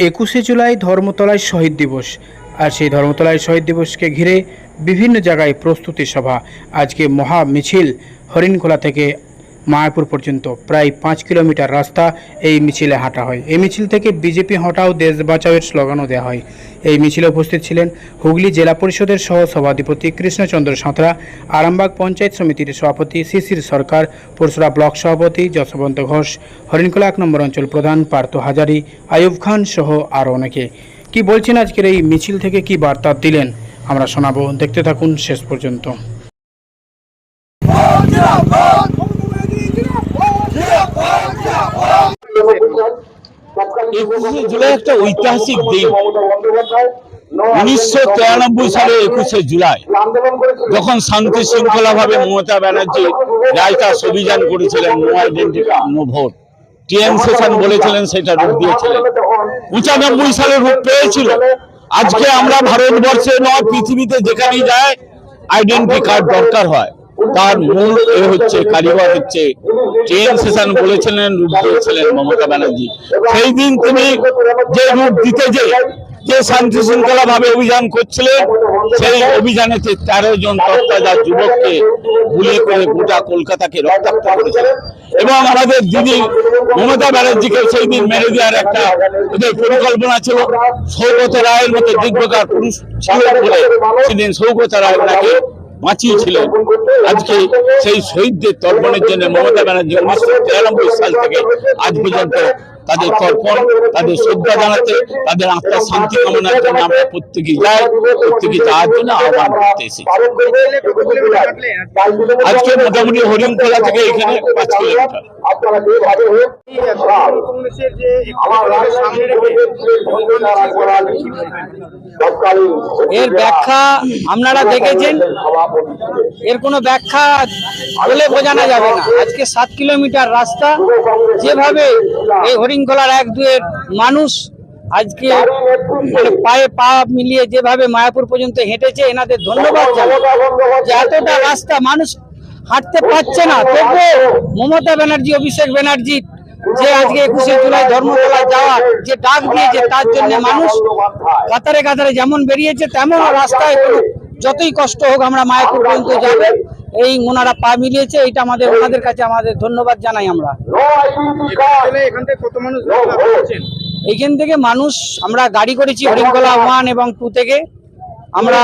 একুশে জুলাই ধর্মতলায় শহীদ দিবস। আর সেই ধর্মতলায় শহীদ দিবসকে ঘিরে বিভিন্ন জায়গায় প্রস্তুতি সভা। আজকে মহা মিছিল হরিণখোলা থেকে মায়াপুর পর্যন্ত প্রায় 5 কিলোমিটার রাস্তা এই মিছিলে হাঁটা হয়। এই মিছিল থেকে বিজেপি হটাও দেশ বাঁচাওয়ের স্লোগানও দেওয়া হয়। এই মিছিলে উপস্থিত ছিলেন হুগলি জেলা পরিষদের সহ সভাধিপতি কৃষ্ণচন্দ্র সাঁতরা, আরামবাগ পঞ্চায়েত সমিতির সভাপতি শিশির সরকার, পরশুরা ব্লক সভাপতি যশবন্ত ঘোষ, হরিণখোলা 1 নম্বর অঞ্চল প্রধান পার্থ হাজারি, আয়ুব খান সহ আরও অনেকে। কি বলছেন আজকের এই মিছিল থেকে কি বার্তা দিলেন আমরা শোনাবো, দেখতে থাকুন শেষ পর্যন্ত। জুলাই একটা ঐতিহাসিক দিন। 1993 সালে 21শে জুলাই যখন শান্তি শৃঙ্খলা ভাবে মমতা ব্যানার্জি রায়তাস অভিযান করেছিলেন, no identity no vote, TM Seshan বলেছিলেন, সেটা রূপ দিয়েছিলেন। 95 সালে রূপ পেয়েছিল। আজকে আমরা ভারতবর্ষে নয়, পৃথিবীতে যেখানেই যায় আইডেন্টি কার্ড দরকার হয়। তার মূল হচ্ছে কারিগর হচ্ছে টিএম সেশন বলেছিলেন, রূপ দিয়েছিলেন মমতা ব্যানার্জি। সেই দিন তিনি যে রূপ দিতে যে শান্তি শৃঙ্খলা ভাবে অভিযান করছিলেন, সেই অভিযানে 13 জন তত্ত্বাজার যুবককে গুলি করে গোটা কলকাতাকে রক্তাক্ত করেছিলেন। এবং আমাদের দিদি মমতা ব্যানার্জিকে সেই দিন মেরে দেওয়ার একটা ওদের পরিকল্পনা ছিল। সৌগত রায়ের মতো দিগ্গজার পুরুষ ছিলেন বলে সেদিন সৌগত রায় ওনাকে বাঁচিয়েছিলেন। আজকে সেই শহীদদের তর্পণের জন্য মমতা ব্যানার্জি 1993 সাল থেকে আজ পর্যন্ত তাদের তর্পণ, তাদের শ্রদ্ধা জানাতে, তাদের আত্মার শান্তি কামনার জন্য আমরা প্রত্যেকে যাওয়ার জন্য আহ্বান করতে এসেছি। আজকে মোটামুটি হরিণখোলা থেকে এখানে 5 কিলোমিটার। এর ব্যাখ্যা আপনারা দেখেছেন, এর কোনো ব্যাখ্যা বলে বোঝানো যাবে না। আজকে 7 কিলোমিটার রাস্তা, যেভাবে এই হরিণখোলার 1-2 মানুষ আজকে পায়ে পা মিলিয়ে যেভাবে মায়াপুর পর্যন্ত হেঁটেছে, এনাদের ধন্যবাদ জানাই। যে এতটা রাস্তা মানুষ হাঁটতে পারছে না, তবুও মমতা ব্যানার্জি, অভিষেক ব্যানার্জি যে আজকে 21শে জুলাই ধর্মতলায় যাওয়ার যে ডাক দিয়েছে, তার জন্য মানুষ কাতারে কাতারে যেমন বেরিয়েছে, তেমন রাস্তায় যতই কষ্ট হোক আমরা মায়াপুর পর্যন্ত যাবে, এই ওনারা পা মিলিয়েছে। এইটা আমাদের ওনাদের কাছে আমাদের ধন্যবাদ জানাই। আমরা এইখান থেকে মানুষ আমরা গাড়ি করেছি হরিণখোলা 1 এবং 2 থেকে, আমরা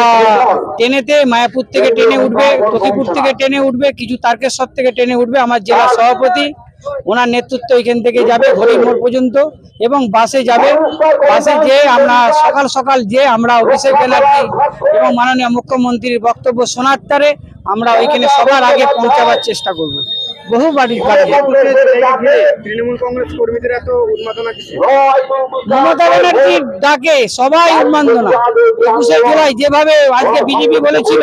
ট্রেনেতে মায়াপুর থেকে ট্রেনে উঠবে, তকিপুর থেকে ট্রেনে উঠবে, কিছু তারকেশ্বর থেকে ট্রেনে উঠবে। আমার জেলা সভাপতি ওনার নেতৃত্ব এখান থেকে যাবে হরিণ মোড় পর্যন্ত এবং বাসে যাবে। বাসে যে আমরা সকাল সকাল যে আমরা অভিষেক ব্যানার্জি এবং মাননীয় মুখ্যমন্ত্রীর বক্তব্য শোনার তারে আমরা ওইখানে সবার আগে পৌঁছাবার চেষ্টা করব। বহু বাড়ির তৃণমূল কংগ্রেস কর্মীদের এত উন্মাদনা কিসে? মমতা ব্যানার্জির ডাকে সবাই উন্মাদনা। 21শে জুলাই যেভাবে আজকে বিজেপি বলেছিল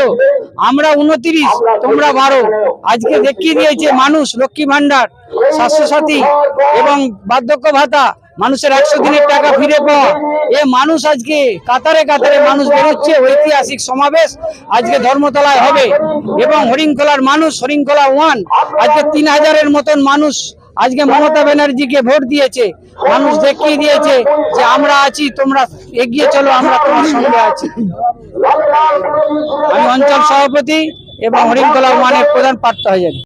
আমরা 29 তোমরা 12, আজকে দেখিয়ে দিয়েছে মানুষ লক্ষ্মী ভান্ডার, স্বাস্থ্যসাথী এবং বার্ধক্য ভাতা, মানুষের 100 দিনের টাকা ফিরে পাওয়া। এ মানুষ আজকে কাতারে কাতারে মানুষ বেরোচ্ছে। ঐতিহাসিক সমাবেশ আজকে ধর্মতলায় হবে এবং হরিণখোলার মানুষ, হরিণখোলা 1 আজকে 3000-এর মতন মানুষ আজকে মমতা ব্যানার্জিকে ভোট দিয়েছে। মানুষ দেখিয়ে দিয়েছে যে আমরা আছি, তোমরা এগিয়ে চলো, আমরা তোমার সঙ্গে আছি। আমি অঞ্চল সভাপতি এবং হরিণখোলা 1-এর প্রধান পার্থ হাজারি।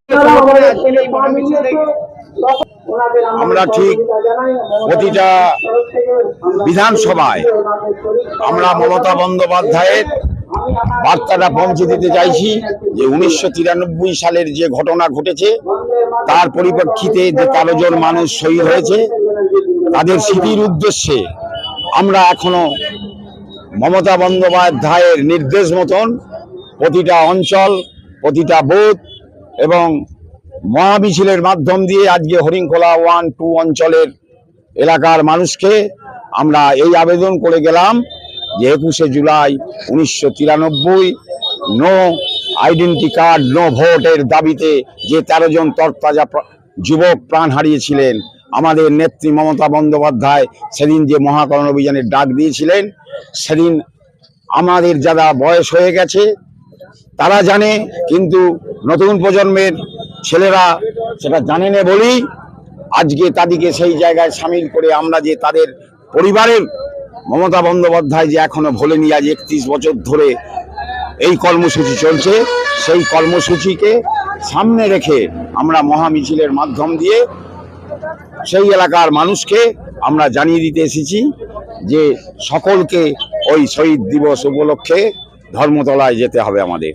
আমরা ঠিক প্রতিটা বিধানসভায় আমরা মমতা বন্দ্যোপাধ্যায়ের বার্তাটা পৌঁছে দিতে চাইছি যে 1993 সালের যে ঘটনা ঘটেছে, তার পরিপ্রেক্ষিতে যে 13 জন মানুষ শহীদ হয়েছে, তাদের স্মৃতির উদ্দেশ্যে আমরা এখনো মমতা বন্দ্যোপাধ্যায়ের নির্দেশ মতন প্রতিটা অঞ্চল, প্রতিটা বুথ এবং মহামিছিলের মাধ্যম দিয়ে আজকে হরিণখোলা 1-2 অঞ্চলের এলাকার মানুষকে আমরা এই আবেদন করে গেলাম যে 21শে জুলাই 1993 নো আইডেন্টি কার্ড নো ভোটের দাবিতে যে 13 জন তরতাজা যুবক প্রাণ হারিয়েছিলেন, আমাদের নেত্রী মমতা বন্দ্যোপাধ্যায় সেদিন যে মহাকরণ অভিযানের ডাক দিয়েছিলেন, সেদিন আমাদের যারা বয়স হয়ে গেছে তারা জানে, কিন্তু নতুন প্রজন্মের ছেলেরা সেটা জানে না বলেই আজকে তাদেরকে সেই জায়গায় সামিল করে আমরা যে তাদের পরিবারের মমতা বন্দ্যোপাধ্যায় যে এখনো ভোলেনি, আজ 31 বছর ধরে এই কর্মসূচি চলছে, সেই কর্মসূচিকে সামনে রেখে আমরা মহামিছিলের মাধ্যম দিয়ে সেই এলাকার মানুষকে আমরা জানিয়ে দিতে এসেছি যে সকলকে ওই শহীদ দিবস উপলক্ষে ধর্মতলায় যেতে হবে আমাদের।